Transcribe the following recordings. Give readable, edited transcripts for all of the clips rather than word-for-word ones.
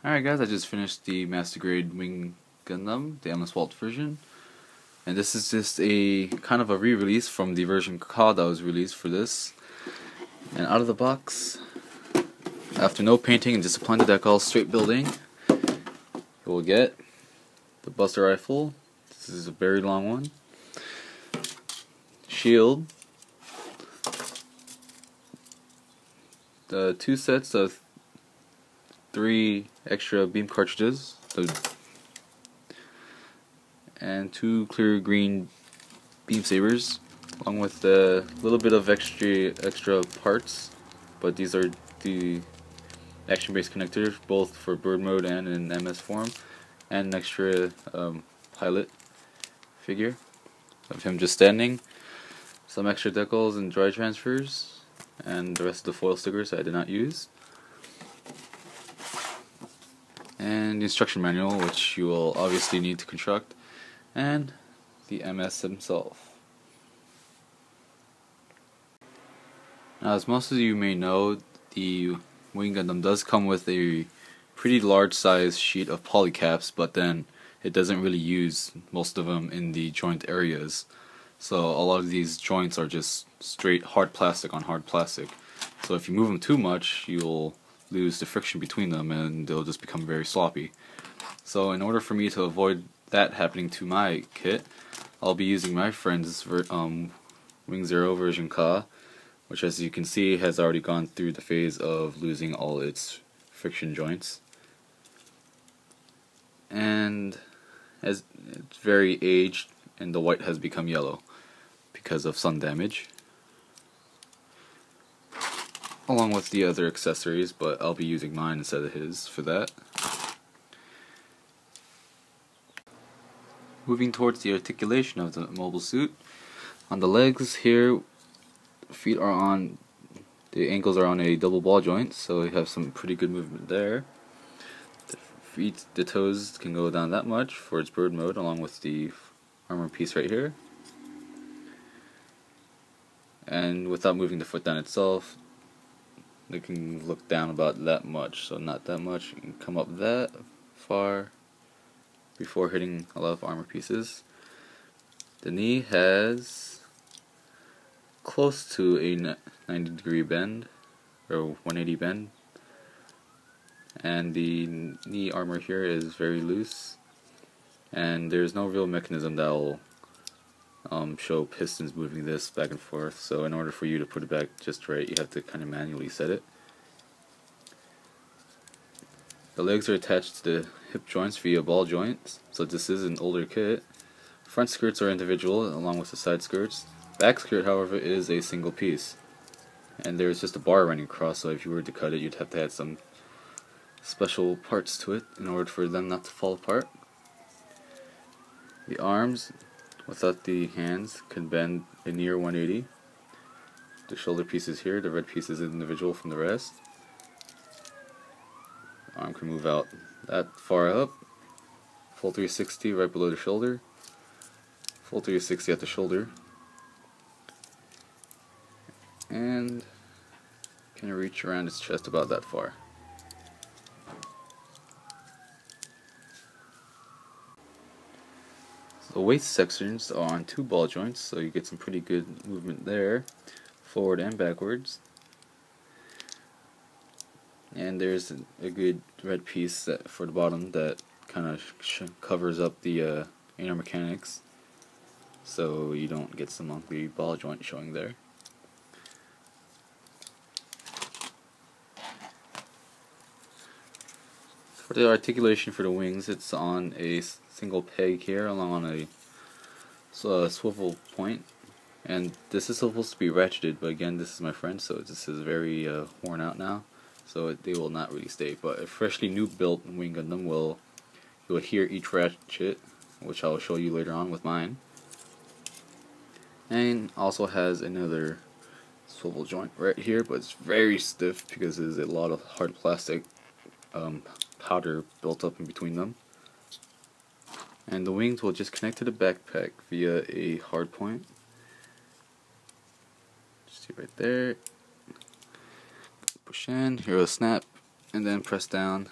Alright guys, I just finished the Master Grade Wing Gundam, the MS Walt version. And this is just a kind of a re-release from the version Ka that was released for this. And out of the box, after no painting and just applying the decal straight building, you will get the Buster Rifle. This is a very long one. Shield. The 2 sets of 3 extra beam cartridges, and 2 clear green beam sabers, along with a little bit of extra parts. But these are the action-based connectors, both for bird mode and in MS form, and an extra pilot figure of him just standing. Some extra decals and dry transfers, and the rest of the foil stickers I did not use. And the instruction manual, which you will obviously need to construct, and the MS himself. Now, as most of you may know, the Wing Gundam does come with a pretty large size sheet of polycaps, but then it doesn't really use most of them in the joint areas. So a lot of these joints are just straight hard plastic on hard plastic. So if you move them too much, you'll lose the friction between them and they'll just become very sloppy. So in order for me to avoid that happening to my kit, I'll be using my friend's Wing Zero version Ka, which, as you can see, has already gone through the phase of losing all its friction joints. And as it's very aged, and the white has become yellow because of sun damage, along with the other accessories, but I'll be using mine instead of his for that. Moving towards the articulation of the mobile suit, on the legs here, feet are on, the ankles are on a double ball joint, so we have some pretty good movement there. The toes can go down that much for its bird mode, along with the armor piece right here. And without moving the foot down itself, they can look down about that much, so not that much. You can come up that far before hitting a lot of armor pieces. The knee has close to a 90-degree bend, or 180 bend, and the knee armor here is very loose, and there's no real mechanism that will show pistons moving this back and forth, so in order for you to put it back just right, you have to kind of manually set it. The legs are attached to the hip joints via ball joints, so this is an older kit. Front skirts are individual along with the side skirts. Back skirt, however, is a single piece, and there's just a bar running across, so if you were to cut it, you'd have to add some special parts to it in order for them not to fall apart. The arms, without the hands, can bend a near 180. The shoulder piece is here, the red piece is individual from the rest. The arm can move out that far up, full 360 right below the shoulder, full 360 at the shoulder, and can reach around its chest about that far. The waist sections are on 2 ball joints, so you get some pretty good movement there, forward and backwards. And there's a good red piece for the bottom that kind of covers up the inner mechanics, so you don't get some ugly ball joint showing there. For the articulation for the wings, it's on a single peg here along on a swivel point, and this is supposed to be ratcheted, but again, this is my friend, so this is very worn out now, so they will not really stay. But a freshly new built Wing Gundam will adhere each ratchet, which I'll show you later on with mine, and also has another swivel joint right here, but it's very stiff because there's a lot of hard plastic powder built up in between them. And the wings will just connect to the backpack via a hard point. See right there. Push in, here a snap, and then press down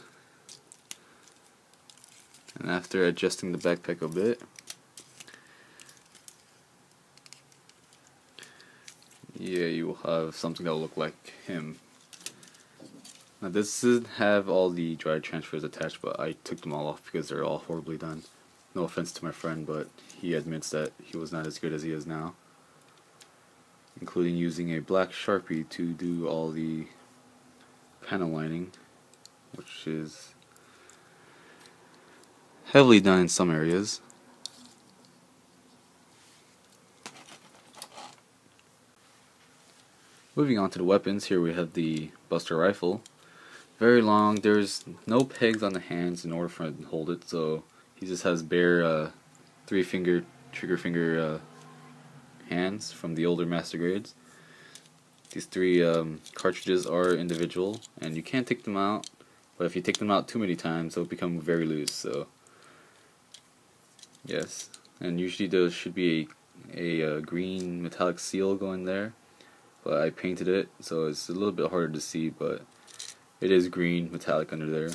And after adjusting the backpack a bit, yeah, you will have something that will look like him. Now this doesn't have all the dry transfers attached, but I took them all off because they're all horribly done. No offense to my friend, but he admits that he was not as good as he is now. Including using a black Sharpie to do all the panel lining, which is heavily done in some areas. Moving on to the weapons, here we have the Buster Rifle. Very long, there's no pegs on the hands in order for him to hold it, so he just has bare 3-finger, trigger finger hands from the older Master Grades. These 3 cartridges are individual, and you can't take them out, but if you take them out too many times, they'll become very loose, so yes. And usually there should be a green metallic seal going there, but I painted it, so it's a little bit harder to see, but it is green metallic under there.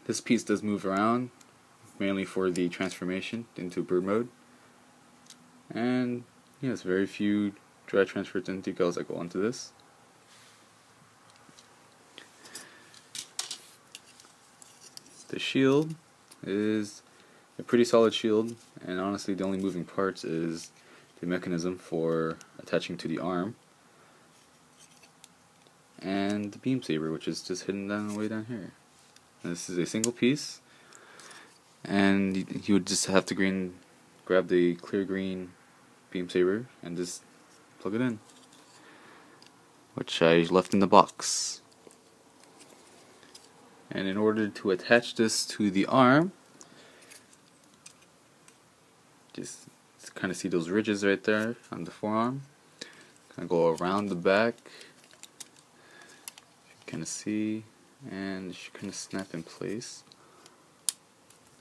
This piece does move around, mainly for the transformation into bird mode. And yes, very few dry transfers and decals that go onto this. The shield is a pretty solid shield, and honestly the only moving parts is the mechanism for attaching to the arm and the beam saber, which is just hidden down way down here. And this is a single piece, and you would just have to grab the clear green beam saber and just plug it in, which I left in the box. And in order to attach this to the arm, just kind of see those ridges right there on the forearm. Kind of go around the back. Kind of see, and it should kind of snap in place.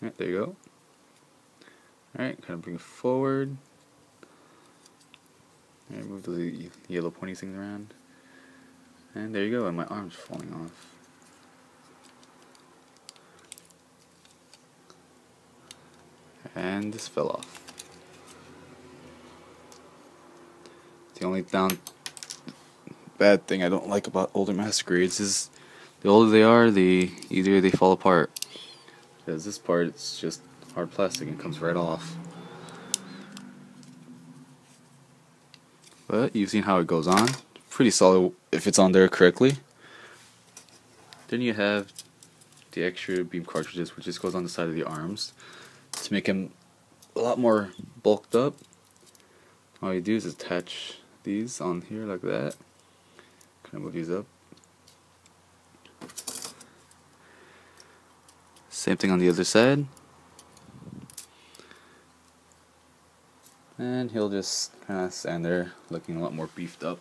Alright, there you go. Alright, kind of bring it forward. Alright, move the yellow pointy things around. And there you go, and my arm's falling off. And this fell off. The only bad thing I don't like about older Master Grades is the older they are, either they fall apart. Because this part, it's just hard plastic and comes right off. But you've seen how it goes on. Pretty solid if it's on there correctly. Then you have the extra beam cartridges, which just goes on the side of the arms to make them a lot more bulked up. All you do is attach these on here like that. Kind of move these up. Same thing on the other side. And he'll just kind of stand there looking a lot more beefed up.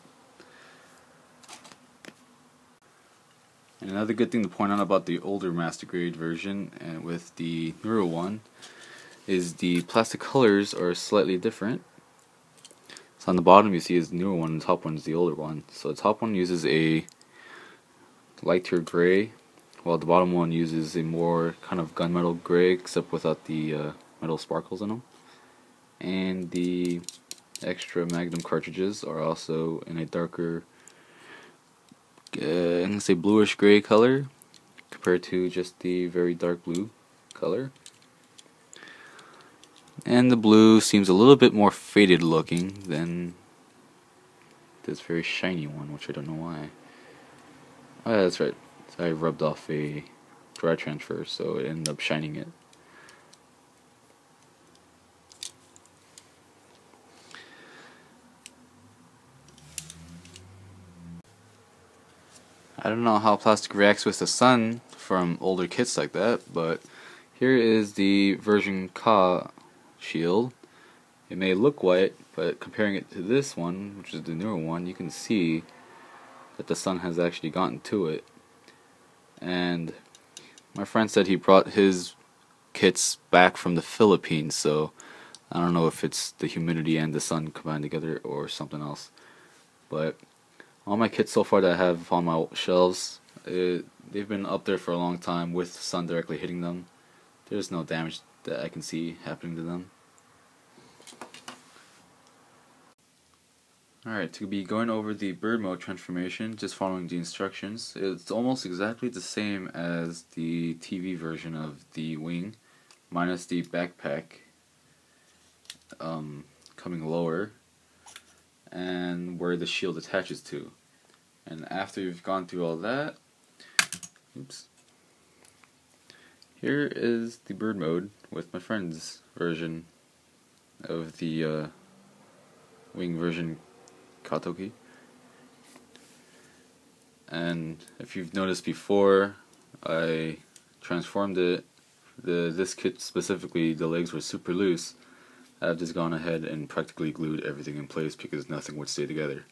And another good thing to point out about the older Master Grade version and with the newer one is the plastic colors are slightly different. So on the bottom you see is the newer one, and the top one is the older one. So the top one uses a lighter gray, while the bottom one uses a more kind of gunmetal gray, except without the metal sparkles in them. And the extra Magnum cartridges are also in a darker, I'm going to say bluish gray color, compared to just the very dark blue color. And the blue seems a little bit more faded looking than this very shiny one, which I don't know why. Oh yeah, that's right. I rubbed off a dry transfer, so it ended up shining it. I don't know how plastic reacts with the sun from older kits like that, but here is the version Ka shield. It may look white, but comparing it to this one, which is the newer one, you can see that the sun has actually gotten to it. And my friend said he brought his kits back from the Philippines, so I don't know if it's the humidity and the sun combined together or something else. But all my kits so far that I have on my shelves, they've been up there for a long time with the sun directly hitting them. there's no damage that I can see happening to them. Alright, to be going over the bird mode transformation, just following the instructions, it's almost exactly the same as the TV version of the wing, minus the backpack coming lower and where the shield attaches to. And after you've gone through all that, oops, here is the bird mode with my friend's version of the wing version Katoki. And if you've noticed before, I transformed it. This kit specifically, the legs were super loose. I've just gone ahead and practically glued everything in place because nothing would stay together.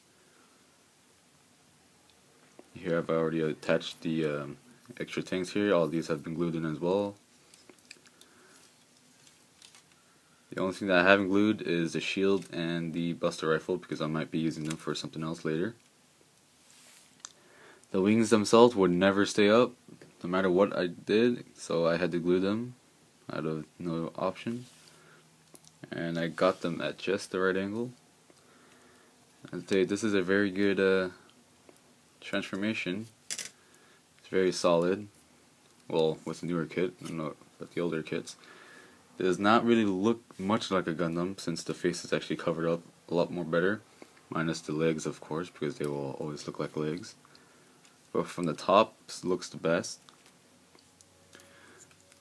Here I've already attached the extra tanks here. All these have been glued in as well. The only thing that I haven't glued is the shield and the Buster Rifle because I might be using them for something else later. The wings themselves would never stay up no matter what I did, so I had to glue them out of no option. And I got them at just the right angle. I'd say this is a very good transformation. It's very solid. Well, with the newer kit, not with the older kits. It does not really look much like a Gundam since the face is actually covered up a lot more better. Minus the legs, of course, because they will always look like legs. But from the top, it looks the best.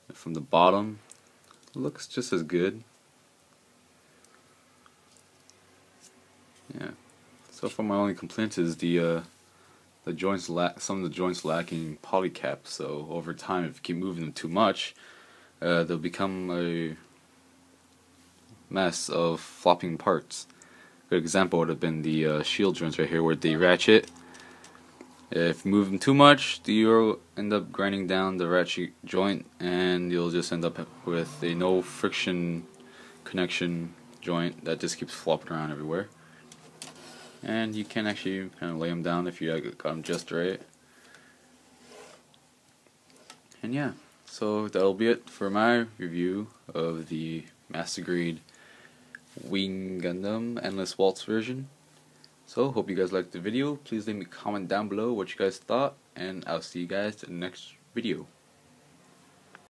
And from the bottom, it looks just as good. Yeah. So far, my only complaint is the joints some of the joints lacking polycap. So over time, if you keep moving them too much, they'll become a mess of flopping parts. A good example would have been the shield joints right here, where they ratchet. If you move them too much, you'll end up grinding down the ratchet joint, and you'll just end up with a no friction connection joint that just keeps flopping around everywhere. And you can actually kind of lay them down if you got them just right. And yeah, so that'll be it for my review of the Master Grade Wing Gundam Endless Waltz version. So, hope you guys liked the video. Please leave me a comment down below what you guys thought, and I'll see you guys in the next video.